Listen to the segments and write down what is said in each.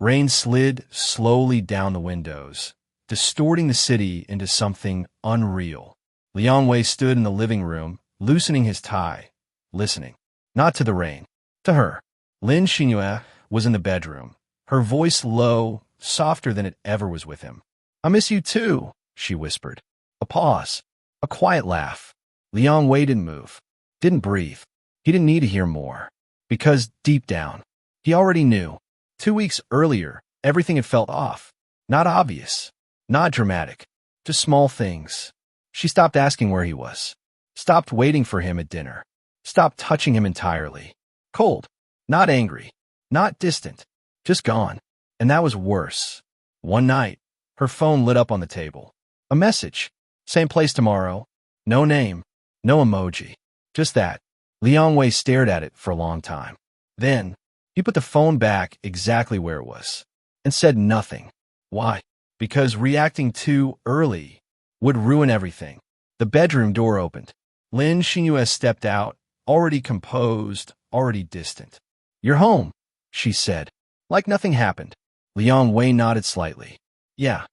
Rain slid slowly down the windows, distorting the city into something unreal. Liang Wei stood in the living room, loosening his tie, listening. Not to the rain, to her. Lin Xinyue was in the bedroom, her voice low, softer than it ever was with him. "I miss you too," she whispered. A pause, a quiet laugh. Liang Wei didn't move, didn't breathe. He didn't need to hear more, because deep down, he already knew. 2 weeks earlier, everything had felt off. Not obvious, not dramatic, just small things. She stopped asking where he was, stopped waiting for him at dinner, stopped touching him entirely. Cold, not angry, not distant, just gone. And that was worse. One night, her phone lit up on the table. A message. Same place tomorrow. No name, no emoji. Just that. Liang Wei stared at it for a long time. Then, he put the phone back exactly where it was and said nothing. Why? Because reacting too early would ruin everything. The bedroom door opened. Lin Xinyue stepped out, already composed, already distant. "You're home," she said, like nothing happened. Liang Wei nodded slightly. Yeah.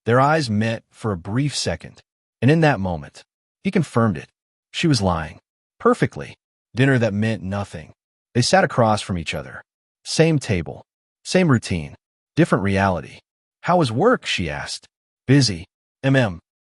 Their eyes met for a brief second, and in that moment, he confirmed it. She was lying. Perfectly. Dinner that meant nothing. They sat across from each other. Same table. Same routine. Different reality. "How was work?" she asked. "Busy."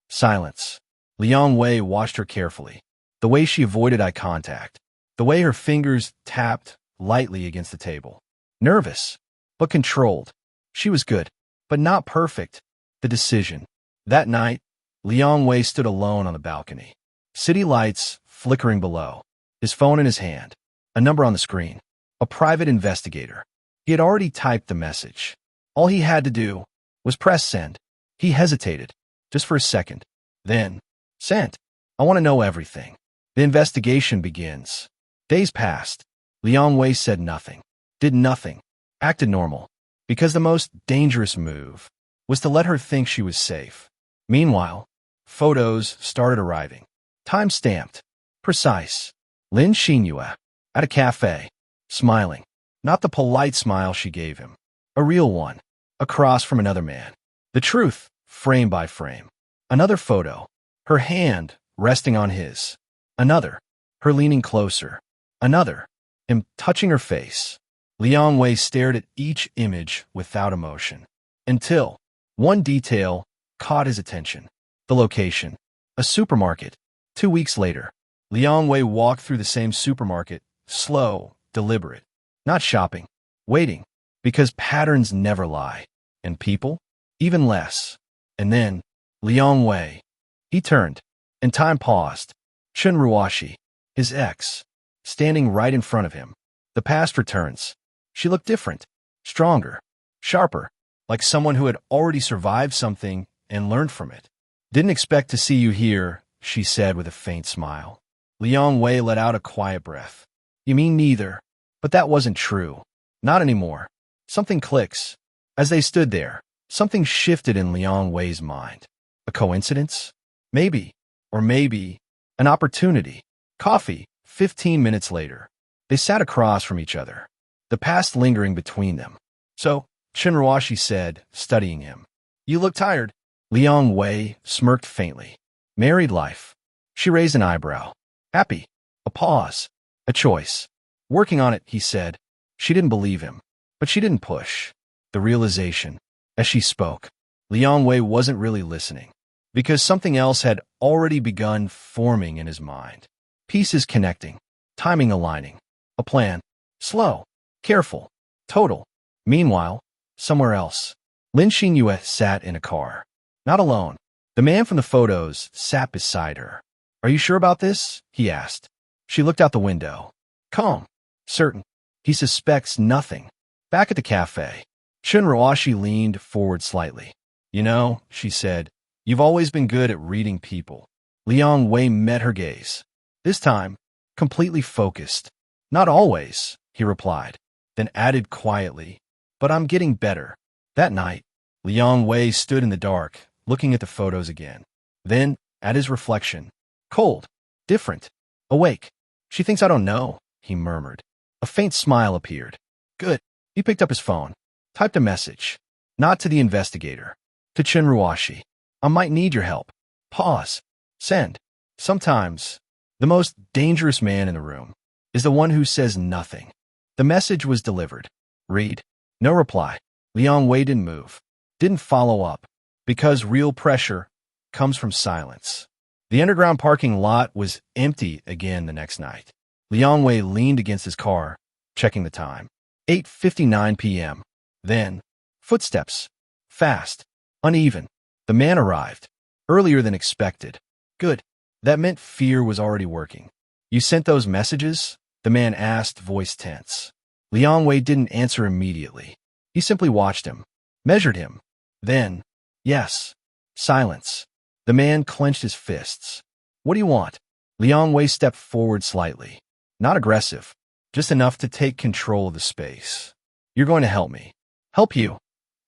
Silence. Liang Wei watched her carefully. The way she avoided eye contact. The way her fingers tapped lightly against the table. Nervous, but controlled. She was good, but not perfect. The decision. That night, Liang Wei stood alone on the balcony. City lights flickering below. His phone in his hand. A number on the screen. A private investigator. He had already typed the message. All he had to do was press send. He hesitated, just for a second. Then, sent. "I want to know everything." The investigation begins. Days passed. Liang Wei said nothing, did nothing, acted normal, because the most dangerous move was to let her think she was safe. Meanwhile, photos started arriving. Time-stamped, precise. Lin Xinyue, at a cafe, smiling. Not the polite smile she gave him. A real one, across from another man. The truth, frame by frame. Another photo, her hand resting on his. Another, her leaning closer. Another, him touching her face. Liang Wei stared at each image without emotion, until one detail caught his attention. The location. A supermarket. 2 weeks later, Liang Wei walked through the same supermarket, slow, deliberate. Not shopping, waiting, because patterns never lie. And people? Even less. And then, Liang Wei. He turned, and time paused. Chen Ruoshi, his ex, standing right in front of him. The past returns. She looked different, stronger, sharper, like someone who had already survived something and learned from it. "Didn't expect to see you here," she said with a faint smile. Liang Wei let out a quiet breath. "You mean neither?" But that wasn't true. Not anymore. Something clicks. As they stood there, something shifted in Liang Wei's mind. A coincidence? Maybe. Or maybe an opportunity. Coffee, 15 minutes later. They sat across from each other, the past lingering between them. "So," Chen Ruoshi said, studying him. "You look tired." Liang Wei smirked faintly. "Married life." She raised an eyebrow. "Happy." A pause. A choice. "Working on it," he said. She didn't believe him, but she didn't push. The realization, as she spoke, Liang Wei wasn't really listening, because something else had already begun forming in his mind. Pieces connecting, timing aligning, a plan. Slow, careful, total. Meanwhile, somewhere else, Lin Xinyue sat in a car. Not alone. The man from the photos sat beside her. "Are you sure about this?" he asked. She looked out the window. Calm. Certain. He suspects nothing. Back at the cafe, Chen Ruoshi leaned forward slightly. "You know," she said, "you've always been good at reading people." Liang Wei met her gaze. This time, completely focused. "Not always," he replied, then added quietly, "but I'm getting better." That night, Liang Wei stood in the dark, looking at the photos again. Then, at his reflection. Cold. Different. Awake. "She thinks I don't know," he murmured. A faint smile appeared. "Good." He picked up his phone. Typed a message. Not to the investigator. To Chinruashi. I might need your help. Pause. Send. Sometimes, the most dangerous man in the room is the one who says nothing. The message was delivered. Read. No reply. Liang Wei didn't move. Didn't follow up. Because real pressure comes from silence. The underground parking lot was empty again the next night. Liang Wei leaned against his car, checking the time. 8:59 p.m. Then, footsteps. Fast. Uneven. The man arrived. Earlier than expected. Good. That meant fear was already working. You sent those messages? The man asked, voice tense. Liang Wei didn't answer immediately. He simply watched him. Measured him. Then, yes. Silence. The man clenched his fists. What do you want? Liang Wei stepped forward slightly. Not aggressive. Just enough to take control of the space. You're going to help me. Help you?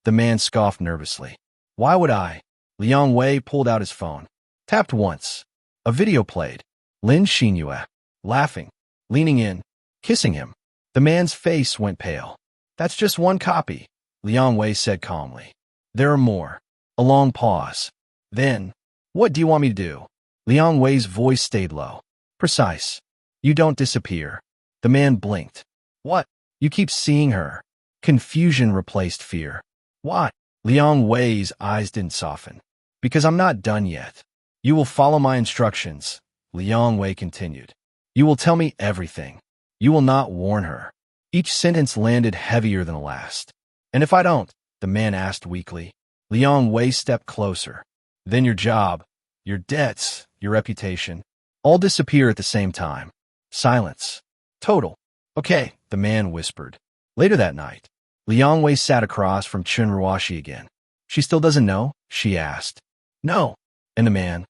The man scoffed nervously. Why would I? Liang Wei pulled out his phone. Tapped once. A video played. Lin Xinyue, laughing, leaning in, kissing him. The man's face went pale. That's just one copy, Liang Wei said calmly. There are more. A long pause. Then, what do you want me to do? Liang Wei's voice stayed low. Precise. You don't disappear. The man blinked. What? You keep seeing her. Confusion replaced fear. What? Liang Wei's eyes didn't soften. Because I'm not done yet. You will follow my instructions, Liang Wei continued. You will tell me everything. You will not warn her. Each sentence landed heavier than the last. And if I don't? The man asked weakly. Liang Wei stepped closer. Then your job, your debts, your reputation, all disappear at the same time. Silence. Total. Okay, the man whispered. Later that night, Liang Wei sat across from Chinruashi again. She still doesn't know? She asked. No. And the man?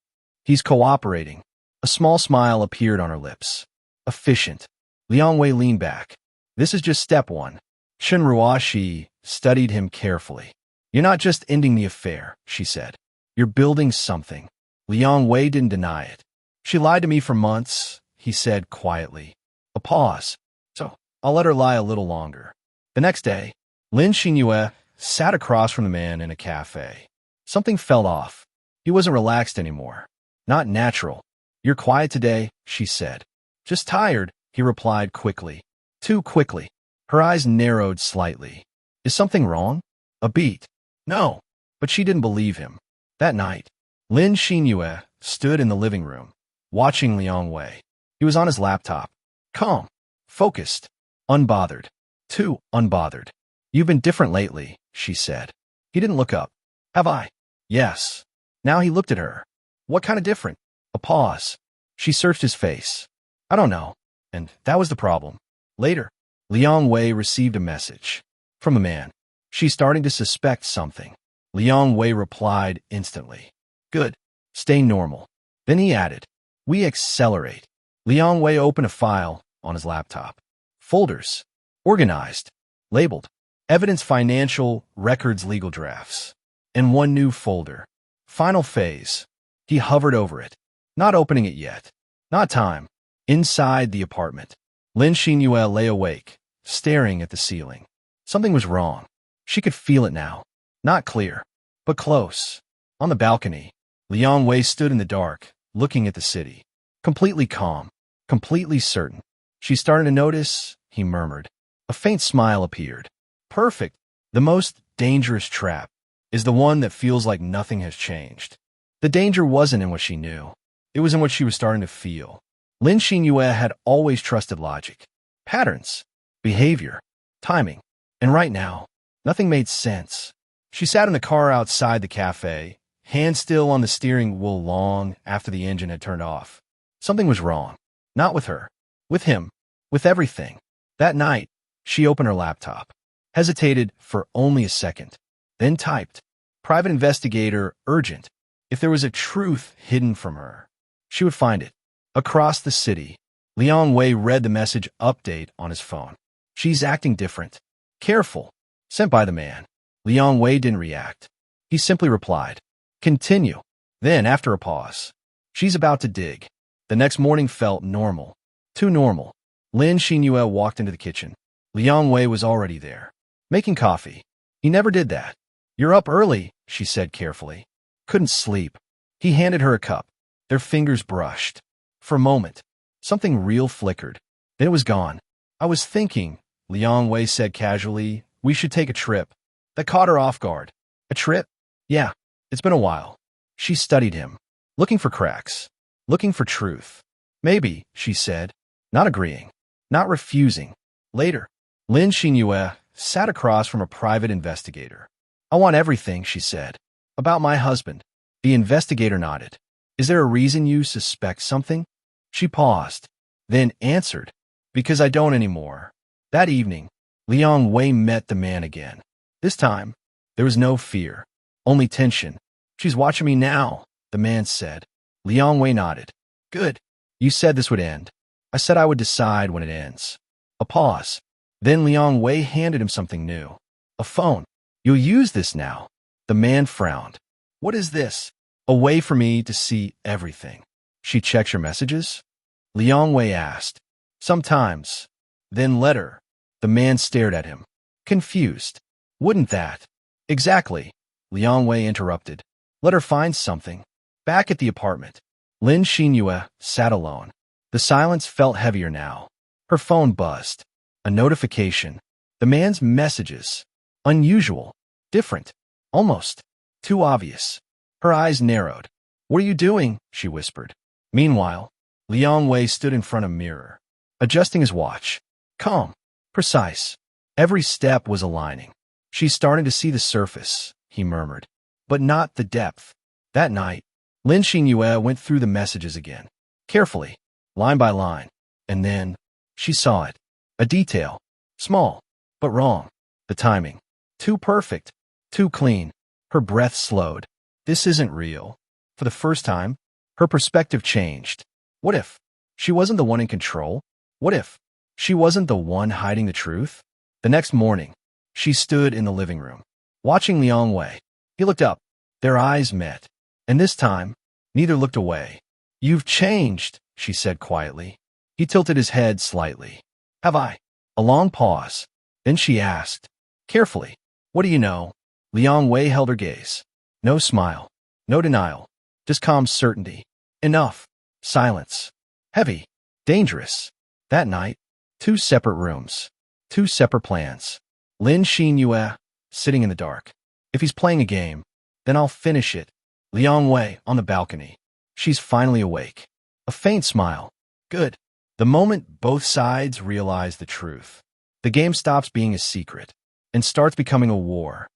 He's cooperating. A small smile appeared on her lips. Efficient. Liang Wei leaned back. This is just step one. Chinruashi studied him carefully. You're not just ending the affair, she said. You're building something. Liang Wei didn't deny it. She lied to me for months, he said quietly. A pause. So, I'll let her lie a little longer. The next day, Lin Xinyue sat across from the man in a cafe. Something fell off. He wasn't relaxed anymore. Not natural. You're quiet today, she said. Just tired, he replied quickly. Too quickly. Her eyes narrowed slightly. Is something wrong? A beat. No. But she didn't believe him. That night, Lin Xinyue stood in the living room, watching Liang Wei. He was on his laptop. Calm. Focused. Unbothered. Too unbothered. You've been different lately, she said. He didn't look up. Have I? Yes. Now he looked at her. What kind of different? A pause. She searched his face. I don't know. And that was the problem. Later, Liang Wei received a message. From a man. She's starting to suspect something. Liang Wei replied instantly. Good. Stay normal. Then he added. We accelerate. Liang Wei opened a file on his laptop. Folders. Organized. Labeled. Evidence, financial, records, legal drafts. And one new folder. Final phase. He hovered over it. Not opening it yet. Not time. Inside the apartment. Lin Xinyue lay awake, staring at the ceiling. Something was wrong. She could feel it now. Not clear, but close. On the balcony, Liang Wei stood in the dark, looking at the city. Completely calm. Completely certain. She started to notice, he murmured. A faint smile appeared. Perfect. The most dangerous trap is the one that feels like nothing has changed. The danger wasn't in what she knew. It was in what she was starting to feel. Lin Xinyue had always trusted logic, patterns, behavior, timing. And right now, nothing made sense. She sat in the car outside the cafe, hand still on the steering wheel long after the engine had turned off. Something was wrong. Not with her. With him. With everything. That night, she opened her laptop. Hesitated for only a second. Then typed. Private investigator, urgent. If there was a truth hidden from her, she would find it. Across the city, Liang Wei read the message update on his phone. She's acting different. Careful. Sent by the man. Liang Wei didn't react. He simply replied. Continue. Then, after a pause, she's about to dig. The next morning felt normal. Too normal. Lin Xinyue walked into the kitchen. Liang Wei was already there. Making coffee. He never did that. You're up early, she said carefully. Couldn't sleep. He handed her a cup. Their fingers brushed. For a moment, something real flickered. Then it was gone. I was thinking, Liang Wei said casually, we should take a trip. That caught her off guard. A trip? Yeah, it's been a while. She studied him, looking for cracks, looking for truth. Maybe, she said, not agreeing, not refusing. Later, Lin Xinyue sat across from a private investigator. I want everything, she said. About my husband. The investigator nodded. Is there a reason you suspect something? She paused, then answered, because I don't anymore. That evening, Liang Wei met the man again. This time, there was no fear, only tension. She's watching me now, the man said. Liang Wei nodded. Good. You said this would end. I said I would decide when it ends. A pause. Then Liang Wei handed him something new. A phone. You'll use this now. The man frowned. What is this? A way for me to see everything. She checks your messages? Liang Wei asked. Sometimes. Then letter. The man stared at him, confused. Wouldn't that? Exactly. Liang Wei interrupted. Let her find something. Back at the apartment, Lin Xinyue sat alone. The silence felt heavier now. Her phone buzzed. A notification. The man's messages. Unusual. Different. Almost. Too obvious. Her eyes narrowed. What are you doing? She whispered. Meanwhile, Liang Wei stood in front of a mirror, adjusting his watch. Calm. Precise. Every step was aligning. She's starting to see the surface, he murmured, but not the depth. That night, Lin Xinyue went through the messages again, carefully, line by line, and then she saw it. A detail. Small, but wrong. The timing. Too perfect. Too clean. Her breath slowed. This isn't real. For the first time, her perspective changed. What if she wasn't the one in control? What if she wasn't the one hiding the truth? The next morning, she stood in the living room, watching Liang Wei. He looked up. Their eyes met. And this time, neither looked away. You've changed, she said quietly. He tilted his head slightly. Have I? A long pause. Then she asked, carefully, what do you know? Liang Wei held her gaze. No smile. No denial. Just calm certainty. Enough. Silence. Heavy. Dangerous. That night, 2 separate rooms. 2 separate plans. Lin Xinyue, sitting in the dark. If he's playing a game, then I'll finish it. Liang Wei, on the balcony. She's finally awake. A faint smile. Good. The moment both sides realize the truth, the game stops being a secret and starts becoming a war.